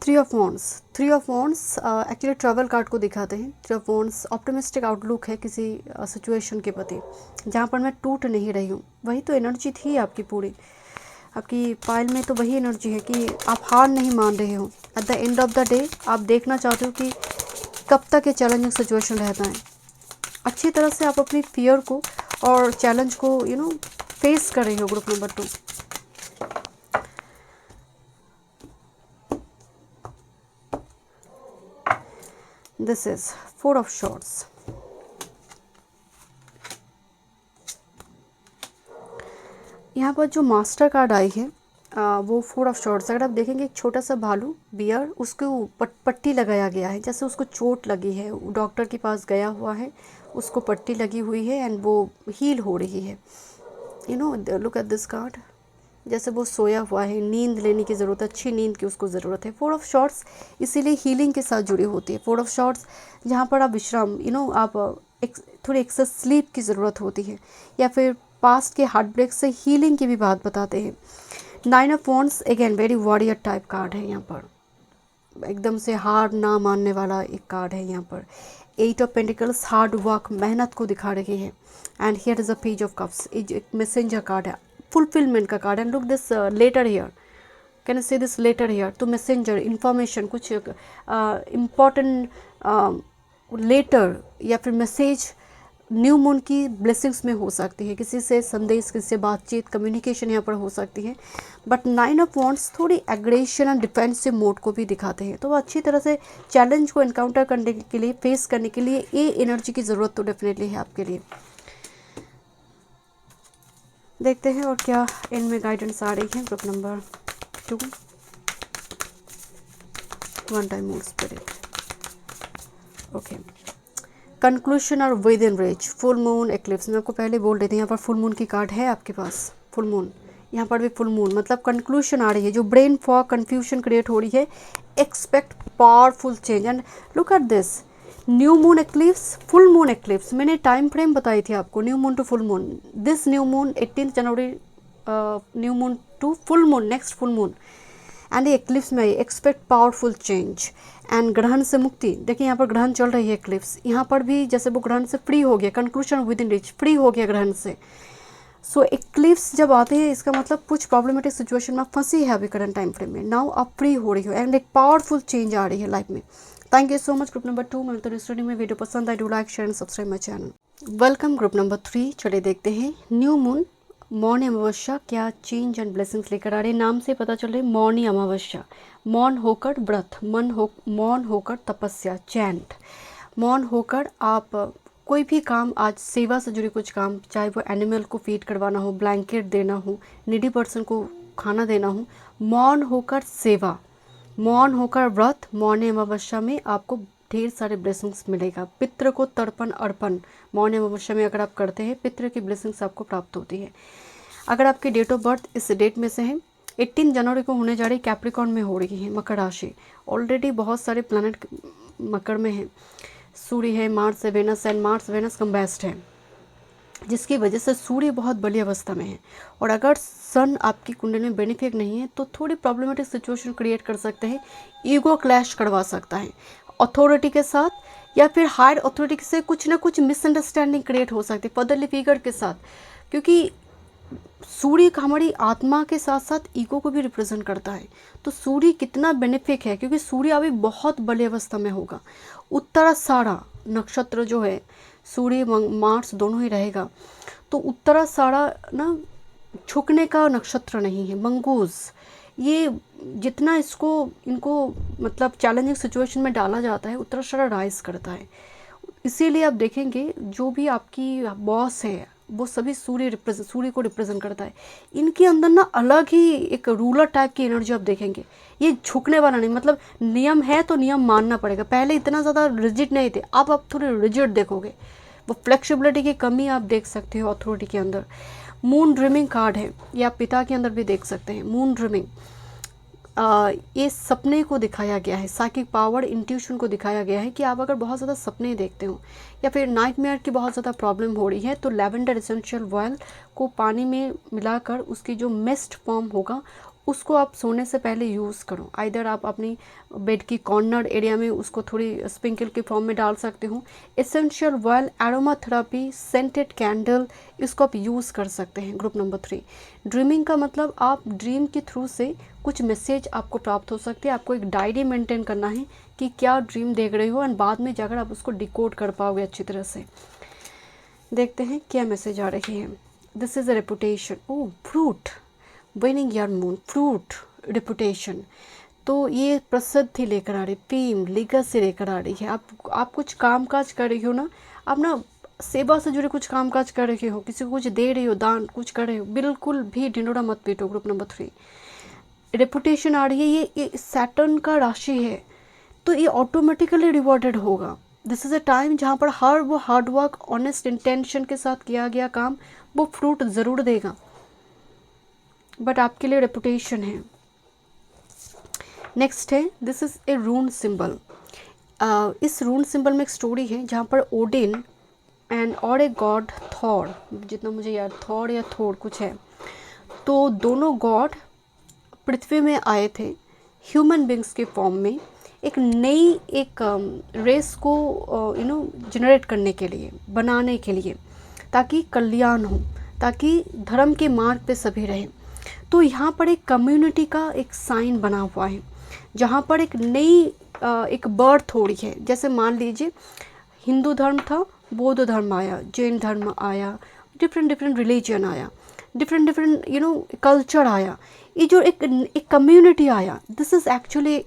three of wands actually travel card को दिखाते हैं। Three of wands optimistic outlook है किसी सिचुएशन के प्रति, जहाँ पर मैं टूट नहीं रही हूँ। वही तो एनर्जी थी आपकी पूरी, आपकी पाइल में तो वही एनर्जी है कि आप हार नहीं मान रहे हो। Eight the end of the day आप देखना चाहते हो कि कब तक ये चैलेंजिंग सिचुएशन रहता है। अच्छी तरह से आप अपनी फियर को और चैलेंज को फेस कर रहे हो। Group number 2, this is 4 of shorts. यहाँ पर जो मास्टर कार्ड आई है वो 4 ऑफ शॉर्ट्स। अगर आप देखेंगे एक छोटा सा भालू बियर, उसको पट्टी लगाया गया है, जैसे उसको चोट लगी है, डॉक्टर के पास गया हुआ है, उसको पट्टी लगी हुई है एंड वो हील हो रही है। लुक एट दिस कार्ड, जैसे वो सोया हुआ है, नींद लेने की ज़रूरत है, अच्छी नींद की उसको ज़रूरत है। 4 ऑफ शॉर्ट्स इसीलिए हीलिंग के साथ जुड़ी होती है। 4 ऑफ शॉर्ट्स जहाँ पर आप विश्राम आप थोड़ी एक्सेस स्लीप की ज़रूरत होती है, या फिर पास्ट के हार्ट ब्रेक से हीलिंग की भी बात बताते हैं। 9 of wands again very warrior type card है। यहाँ पर एकदम से हार ना मानने वाला एक कार्ड है। यहाँ पर 8 ऑफ पेंटिकल्स हार्ड वर्क, मेहनत को दिखा रही है। And here is a page of cups, एक मैसेंजर कार्ड है, फुलफिलमेंट का card. And look this letter here, can I say this letter here, तो मैसेंजर इन्फॉर्मेशन, कुछ इम्पॉर्टेंट लेटर या फिर मैसेज न्यू मून की ब्लेसिंग्स में हो सकती है। किसी से संदेश, किसी से बातचीत, कम्युनिकेशन यहाँ पर हो सकती है। बट 9 ऑफ वॉन्ड्स थोड़ी एग्रेशन एंड डिफेंसिव मोड को भी दिखाते हैं। तो वो अच्छी तरह से चैलेंज को एनकाउंटर करने के लिए, फेस करने के लिए ये एनर्जी की ज़रूरत तो डेफिनेटली है आपके लिए। देखते हैं और क्या इनमें गाइडेंस आ रही है। Group number 2, 1 time mood spirit. Okay, conclusion और within reach, full moon eclipse. मैं आपको पहले बोल रही थी यहाँ पर फुल मून की कार्ड है आपके पास, फुल मून, यहाँ पर भी फुल मून, मतलब कंक्लूशन आ रही है। जो ब्रेन फॉग, कंफ्यूजन क्रिएट हो रही है, expect powerful change. And look at this, new moon eclipse, full moon eclipse. मैंने टाइम फ्रेम बताई थी आपको, new moon to full moon. This new moon 18 January, new moon to full moon, next full moon. And ये eclipse में expect powerful change and ग्रहण से मुक्ति। देखिए यहाँ पर ग्रहण चल रही है, एक्लिप्स यहाँ पर भी जैसे वो ग्रहण से फ्री हो गया, conclusion with in reach, free हो गया ग्रहण से। सो एक्लिप्स जब आते हैं इसका मतलब कुछ प्रॉब्लमेटिक सिचुएशन में फंसी है अभी करंट टाइम फ्रेम में, नाउ आप फ्री हो रही हो एंड एक पावरफुल चेंज आ रही है लाइफ में। Thank you so much. Group number 2 मिलते हैं स्टडी में। वीडियो पसंद आए do like share and subscribe my channel. Welcome group number 3। चलिए देखते हैं न्यू मून, मौन अमावस्या क्या चेंज एंड ब्लेसिंग्स लेकर आ रहे हैं। नाम से पता चल रही है मौनी अमावस्या, मौन होकर व्रत, मौन होकर तपस्या, चैंट, मौन होकर आप कोई भी काम, आज सेवा से जुड़े कुछ काम, चाहे वो एनिमल को फीड करवाना हो, ब्लैंकेट देना हो, नीडी पर्सन को खाना देना हो, मौन होकर सेवा, मौन होकर व्रत, मौन अमावस्या में आपको ढेर सारे ब्लेसिंग्स मिलेगा। पितृ को तर्पण अर्पण मौन अमावस्या में अगर आप करते हैं, पितृ की ब्लेसिंग्स आपको प्राप्त होती है। अगर आपकी डेट ऑफ बर्थ इस डेट में से है, 18 जनवरी को होने जा रही, कैप्रिकॉर्न में हो रही है, मकर राशि। ऑलरेडी बहुत सारे प्लैनेट मकर में हैं, सूर्य है, मार्स है, वेनस एंड मार्स वेनस कंबास्ट है, जिसकी वजह से सूर्य बहुत बड़ी अवस्था में है। और अगर सन आपकी कुंडली में बेनिफिक नहीं है तो थोड़ी प्रॉब्लमेटिक सिचुएशन क्रिएट कर सकते हैं, ईगो क्लैश करवा सकता है अथॉरिटी के साथ, या फिर हायर अथॉरिटी से कुछ ना कुछ मिसअंडरस्टैंडिंग क्रिएट हो सकती है फादरली फिगर के साथ, क्योंकि सूर्य का हमारी आत्मा के साथ साथ ईगो को भी रिप्रेजेंट करता है। तो सूर्य कितना बेनिफिक है, क्योंकि सूर्य अभी बहुत बड़ी अवस्था में होगा। उत्तराषाढ़ा नक्षत्र जो है, सूर्य मार्स दोनों ही रहेगा, तो उत्तराषाढ़ा ना झुकने का नक्षत्र नहीं है। मंगूज, ये जितना इनको मतलब चैलेंजिंग सिचुएशन में डाला जाता है, उत्तराषाढ़ा राइज करता है। इसीलिए आप देखेंगे जो भी आपकी बॉस है वो सभी सूर्य को रिप्रेजेंट करता है। इनके अंदर ना अलग ही एक रूलर टाइप की एनर्जी आप देखेंगे। ये झुकने वाला नहीं, मतलब नियम है तो नियम मानना पड़ेगा। पहले इतना ज़्यादा रिजिड नहीं थे, अब आप थोड़े रिजिड देखोगे। वो फ्लेक्सिबिलिटी की कमी आप देख सकते हो अथॉरिटी के अंदर। मून ड्रीमिंग कार्ड है, ये आप पिता के अंदर भी देख सकते हैं। मून ड्रीमिंग, ये सपने को दिखाया गया है, साइकिक पावर, इंट्यूशन को दिखाया गया है कि आप अगर बहुत ज़्यादा सपने देखते हो या फिर नाइटमेयर की बहुत ज़्यादा प्रॉब्लम हो रही है, तो लैवेंडर एसेंशियल ऑयल को पानी में मिलाकर उसकी जो मिस्ट फॉर्म होगा उसको आप सोने से पहले यूज़ करो। आइदर आप अपनी बेड की कॉर्नर एरिया में उसको थोड़ी स्प्रिंकल के फॉर्म में डाल सकते हो। Essential oil, aroma therapy, scented candle, इसको आप यूज़ कर सकते हैं। ग्रुप नंबर 3, ड्रीमिंग का मतलब आप ड्रीम के थ्रू से कुछ मैसेज आपको प्राप्त हो सकते हैं। आपको एक डायरी मेंटेन करना है कि क्या ड्रीम देख रहे हो, एंड बाद में जाकर आप उसको डिकोड कर पाओगे अच्छी तरह से। देखते हैं क्या मैसेज आ रही है। This is a reputation, oh fruit, winning your moon, fruit, reputation. तो ये प्रसिद्धि लेकर आ रही, फेम, लीगेसी लेकर आ रही है। आप कुछ काम काज कर रही हो ना, आप ना सेवा से जुड़े कुछ काम काज कर रही हो, किसी को कुछ दे रही हो, दान कुछ कर रहे हो, बिल्कुल भी ढिंडोरा मत पीटो। ग्रुप नंबर 3, रेपुटेशन आ रही है, ये सैटर्न का राशि है, तो ये ऑटोमेटिकली रिवॉर्डेड होगा। दिस इज़ अ टाइम जहाँ पर हर वो हार्ड वर्क, ऑनेस्ट इंटेंशन के साथ किया गया काम वो फ्रूट ज़रूर देगा, बट आपके लिए रेपुटेशन है। नेक्स्ट है, दिस इज़ ए रून सिंबल। इस रून सिंबल में एक स्टोरी है जहाँ पर ओडिन एंड और ए गॉड थॉर, जितना मुझे याद थॉर या थोर कुछ है, तो दोनों गॉड पृथ्वी में आए थे ह्यूमन बींग्स के फॉर्म में, एक नई एक रेस को जनरेट करने के लिए, बनाने के लिए, ताकि कल्याण हो, ताकि धर्म के मार्ग पे सभी रहें। तो यहाँ पर एक कम्युनिटी का एक साइन बना हुआ है जहाँ पर एक नई एक बर्थ हो रही है। जैसे मान लीजिए हिंदू धर्म था, बौद्ध धर्म आया, जैन धर्म आया, डिफरेंट रिलीजन आया, डिफरेंट कल्चर आया, ये जो एक कम्युनिटी आया, दिस इज़ एक्चुअली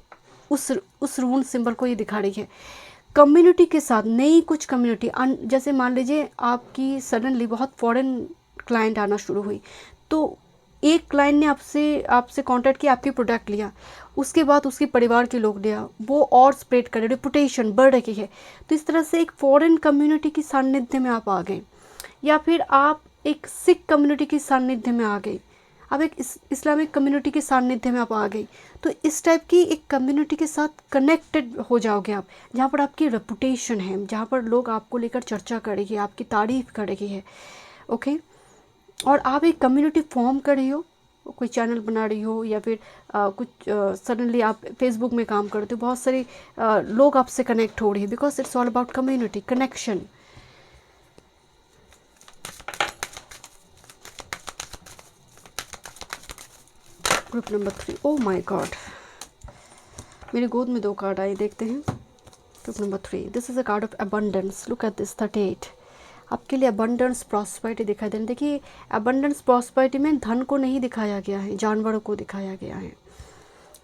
उस रून सिंबल को ये दिखा रही है। कम्युनिटी के साथ नई कुछ कम्युनिटी, जैसे मान लीजिए आपकी सडनली बहुत फॉरेन क्लाइंट आना शुरू हुई, तो एक क्लाइंट ने आपसे कांटेक्ट किया, आपकी प्रोडक्ट लिया, उसके बाद उसके परिवार के लोग लिया, वो और स्प्रेड करे, रेपुटेशन बढ़ रही है। तो इस तरह से एक फॉरेन कम्युनिटी की सानिध्य में आप आ गए, या फिर आप एक सिख कम्युनिटी की सानिध्य में आ गए, अब एक इस्लामिक कम्युनिटी के सानिध्य में आप आ गई। तो इस टाइप की एक कम्युनिटी के साथ कनेक्टेड हो जाओगे आप, जहाँ पर आपकी रेपुटेशन है, जहाँ पर लोग आपको लेकर चर्चा करेंगे, आपकी तारीफ करेंगे है। ओके, और आप एक कम्युनिटी फॉर्म कर रही हो, कोई चैनल बना रही हो, या फिर कुछ सडनली आप फेसबुक में काम करते हो, बहुत सारे लोग आपसे कनेक्ट हो रही है, because it's all about community connection. Group number 3, oh my God, मेरी गोद में 2 कार्ड आए, देखते हैं। Group number 3, this is a card of abundance, look at this 38। आपके लिए अबंडेंस प्रॉस्पेरिटी दिखाई दे रही है। देखिए अबंडेंस प्रॉस्पेरिटी में धन को नहीं दिखाया गया है, जानवरों को दिखाया गया है।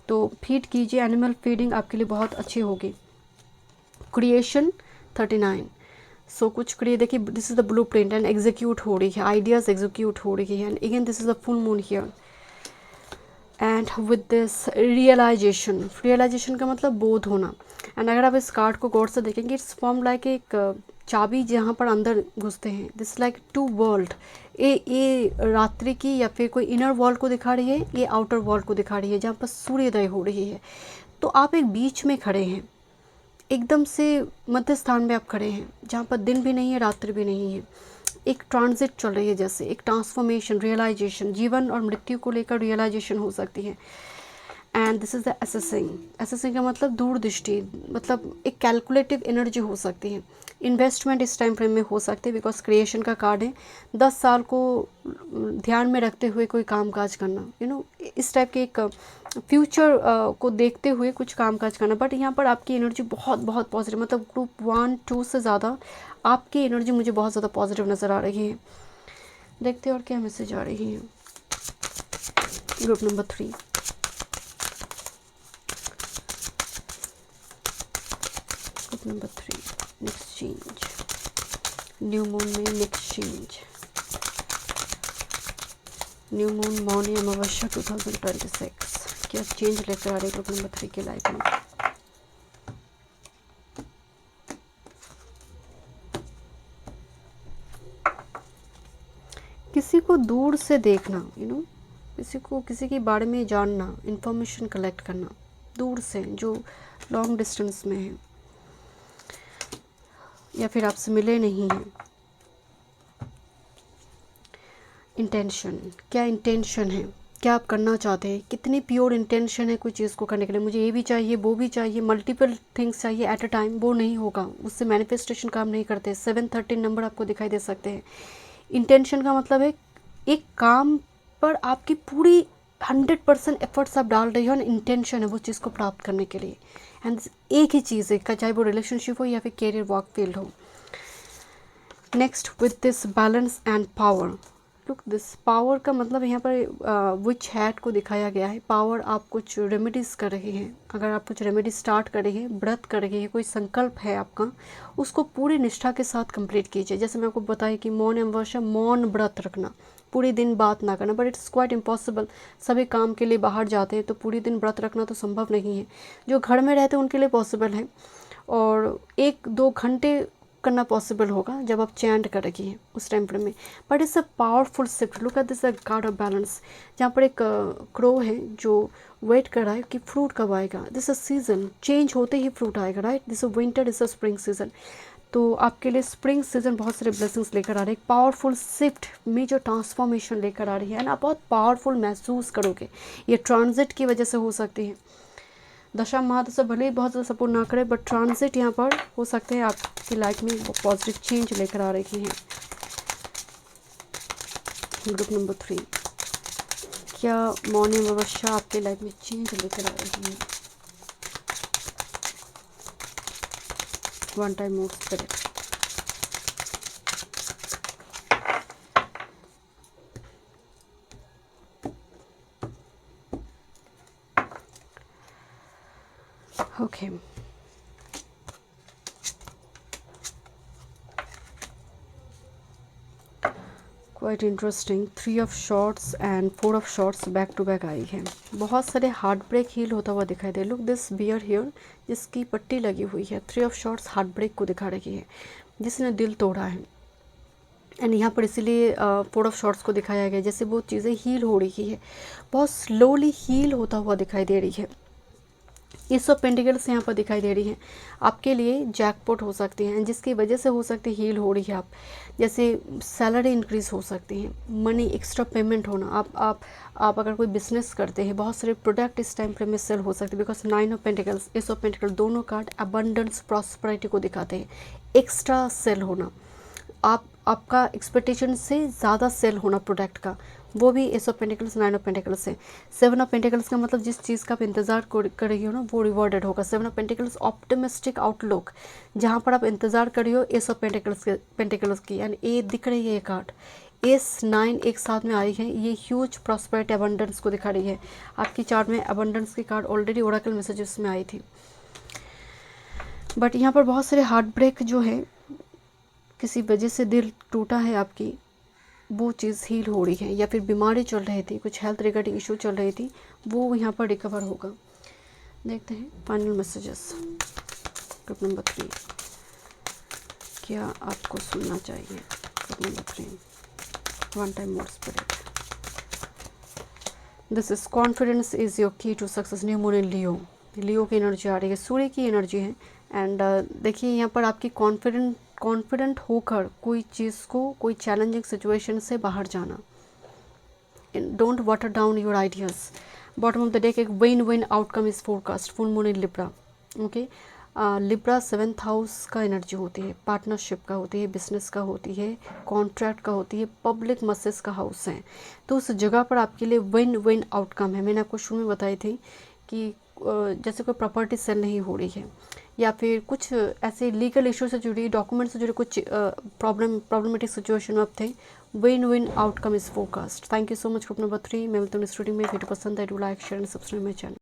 तो फीड कीजिए, एनिमल फीडिंग आपके लिए बहुत अच्छी होगी। क्रिएशन 39, सो कुछ क्रिए, देखिए this is the blueprint and execute हो रही है, आइडियाज़ एग्जीक्यूट हो रही है, and again this is the full moon here. And with this realization का मतलब बोध होना। एंड अगर आप इस कार्ड को गौर से देखेंगे, इट्स फॉर्म लाइक एक चाबी जहाँ पर अंदर घुसते हैं, दिस लाइक 2 वर्ल्ड। ये रात्रि की या फिर कोई इनर वर्ल्ड को दिखा रही है, ये आउटर वर्ल्ड को दिखा रही है, जहाँ पर सूर्योदय हो रही है। तो आप एक बीच में खड़े हैं, एकदम से मध्य स्थान में आप खड़े हैं, जहाँ पर दिन भी नहीं है, रात्रि भी नहीं है। एक ट्रांजिट चल रही है, जैसे एक ट्रांसफॉर्मेशन, रियलाइजेशन, जीवन और मृत्यु को लेकर रियलाइजेशन हो सकती है। And this is the assessing का मतलब दूरदृष्टि, मतलब एक कैलकुलेटिव एनर्जी हो सकती है। इन्वेस्टमेंट इस टाइम फ्रेम में हो सकती है, बिकॉज क्रिएशन का कार्ड है। 10 साल को ध्यान में रखते हुए कोई काम काज करना, इस टाइप के एक फ्यूचर को देखते हुए कुछ काम काज करना। बट यहाँ पर आपकी एनर्जी बहुत बहुत पॉजिटिव, मतलब ग्रुप 1 2 से ज़्यादा आपकी एनर्जी मुझे बहुत ज़्यादा पॉजिटिव नज़र आ रही है। देखते हैं और क्या मैसेज आ रही है। Group number 3, group number 3, next change, new moon में next change, new moon Mauni Amavasya 2026 क्या चेंज लेकर आ रही है ग्रुप नंबर 3 के लाइफ में। किसी को दूर से देखना, किसी के बारे में जानना, इंफॉर्मेशन कलेक्ट करना दूर से, जो लॉन्ग डिस्टेंस में है या फिर आपसे मिले नहीं हैं। इंटेंशन, क्या इंटेंशन है, क्या आप करना चाहते हैं, कितनी प्योर इंटेंशन है कोई चीज़ को करने के लिए। मुझे ये भी चाहिए, वो भी चाहिए, मल्टीपल थिंग्स चाहिए एट अ टाइम, वो नहीं होगा, उससे मैनिफेस्टेशन काम नहीं करते। 713 नंबर आपको दिखाई दे सकते हैं। इंटेंशन का मतलब है एक काम पर आपकी पूरी 100% एफर्ट्स आप डाल रही हो ना, इंटेंशन है वो चीज़ को प्राप्त करने के लिए। एंड एक ही चीज़ है, चाहे वो रिलेशनशिप हो या फिर कैरियर वर्क फील्ड हो। Next, with this balance and power. Look this power का मतलब यहाँ पर विच हैट को दिखाया गया है। पावर, आप कुछ रेमेडीज़ कर रहे हैं, अगर आप कुछ रेमेडी स्टार्ट कर रहे हैं, व्रत कर रहे हैं, कोई संकल्प है आपका, उसको पूरी निष्ठा के साथ कंप्लीट कीजिए। जैसे मैं आपको बताया कि मौन अमावस्या, मौन व्रत रखना, पूरे दिन बात ना करना, बट इट्स क्वाइट इम्पॉसिबल। सभी काम के लिए बाहर जाते हैं तो पूरी दिन व्रत रखना तो संभव नहीं है। जो घर में रहते हैं उनके लिए पॉसिबल है, और 1-2 घंटे करना पॉसिबल होगा जब आप चैंट कर रही हैं उस टाइम फ्रेम में। But it's a powerful shift. Look at this a card of balance, जहाँ पर एक क्रो है जो वेट कर रहा है कि फ्रूट कब आएगा। दिस अ सीजन, चेंज होते ही फ्रूट आएगा, right. This a winter, this a spring season. तो आपके लिए स्प्रिंग सीजन बहुत सारे ब्लेसिंग्स लेकर आ रहे हैं, पावरफुल शिफ्ट में जो ट्रांसफॉर्मेशन लेकर आ रही है ना, आप बहुत पावरफुल महसूस करोगे। ये ट्रांजिट की वजह से हो सकती है। दशा महादशा भले ही बहुत ज़्यादा सपोर्ट ना करे, बट ट्रांजिट यहाँ पर हो सकते हैं आपकी लाइफ में पॉजिटिव चेंज लेकर आ रही हैं। ग्रुप नंबर 3, क्या मौन अमावस्या आपकी लाइफ में चेंज लेकर आ रही है। One time more spirit. Okay, quite interesting. 3 of swords and 4 of swords back to back आई है। बहुत सारे हार्ट ब्रेक हील होता हुआ दिखाई दे। लुक दिस बियर हियर, जिसकी पट्टी लगी हुई है। 3 ऑफ शॉर्ट्स हार्ट ब्रेक को दिखा रही है, जिसने दिल तोड़ा है। एंड यहाँ पर इसीलिए 4 ऑफ शॉर्ट्स को दिखाया गया, जैसे वो चीज़ें हील हो रही है, बहुत स्लोली हील होता हुआ दिखाई दे रही है। एस ऑफ पेंटिकल्स यहाँ पर दिखाई दे रही हैं। आपके लिए जैकपॉट हो सकती हैं, जिसकी वजह से हो सकती है हील हो रही है। आप जैसे सैलरी इंक्रीज़ हो सकती है, मनी एक्स्ट्रा पेमेंट होना। आप अगर कोई बिजनेस करते हैं, बहुत सारे प्रोडक्ट इस टाइम फ्रेम में सेल हो सकते हैं, because 9 of pentacles, S of pentacle, दोनों कार्ड अबंडेंस प्रॉस्पेरिटी को दिखाते हैं। एक्स्ट्रा सेल होना, आपका एक्सपेक्टेशन से ज़्यादा सेल होना प्रोडक्ट का, वो भी S of pentacles, 9 of pentacles है। 7 ऑफ पेंटिकल्स का मतलब जिस चीज़ का आप इंतज़ार कर रही हो ना, वो रिवॉर्डेड होगा। 7 ऑफ पेंटिकल्स ऑप्टिमिस्टिक आउटलुक, जहाँ पर आप इंतज़ार कर रही हो एस ऑफ पेंटिकल्स की, यानी ए दिख रही है ये कार्ड, एस 9 एक साथ में आई है, ये ह्यूज प्रॉस्पेरिटी अबंडेंस को दिखा रही है। आपकी चार्ट में अबंडेंस की कार्ड ऑलरेडी ओरेकल मैसेजेस में आई थी। बट यहाँ पर बहुत सारे हार्ट ब्रेक जो है, किसी वजह से दिल टूटा है आपकी, वो चीज़ हील हो रही है, या फिर बीमारी चल रही थी, कुछ हेल्थ रिगार्डिंग इशू चल रही थी, वो यहाँ पर रिकवर होगा। देखते हैं फाइनल मैसेजेस। ग्रुप नंबर 3, क्या आपको सुनना चाहिए। Group number 3, one time more spirit. This is confidence is your key to success. New moon in Leo, Leo की एनर्जी आ रही है, सूर्य की एनर्जी है। एंड देखिए यहाँ पर आपकी कॉन्फिडेंट होकर कोई चीज़ को, कोई चैलेंजिंग सिचुएशन से बाहर जाना। Don't water down your ideas. Bottom of the deck एक win win outcome is forecast. Full moon in Libra. Okay, Libra 7th house का एनर्जी होती है, पार्टनरशिप का होती है, बिजनेस का होती है, कॉन्ट्रैक्ट का होती है, पब्लिक मसेस का हाउस है। तो उस जगह पर आपके लिए विन विन आउटकम है। मैंने आपको शुरू में बताई थी कि जैसे कोई प्रॉपर्टी सेल नहीं हो रही है, या फिर कुछ ऐसे लीगल इशू से जुड़ी, डॉक्यूमेंट से जुड़ी कुछ प्रॉब्लमेटिक सिचुएशन में आप थे, win win outcome is forecast. Thank you so much group number 3। मैं मिलता हूँ स्टूडियो में। वीडियो पसंद है, do like share and subscribe my channel.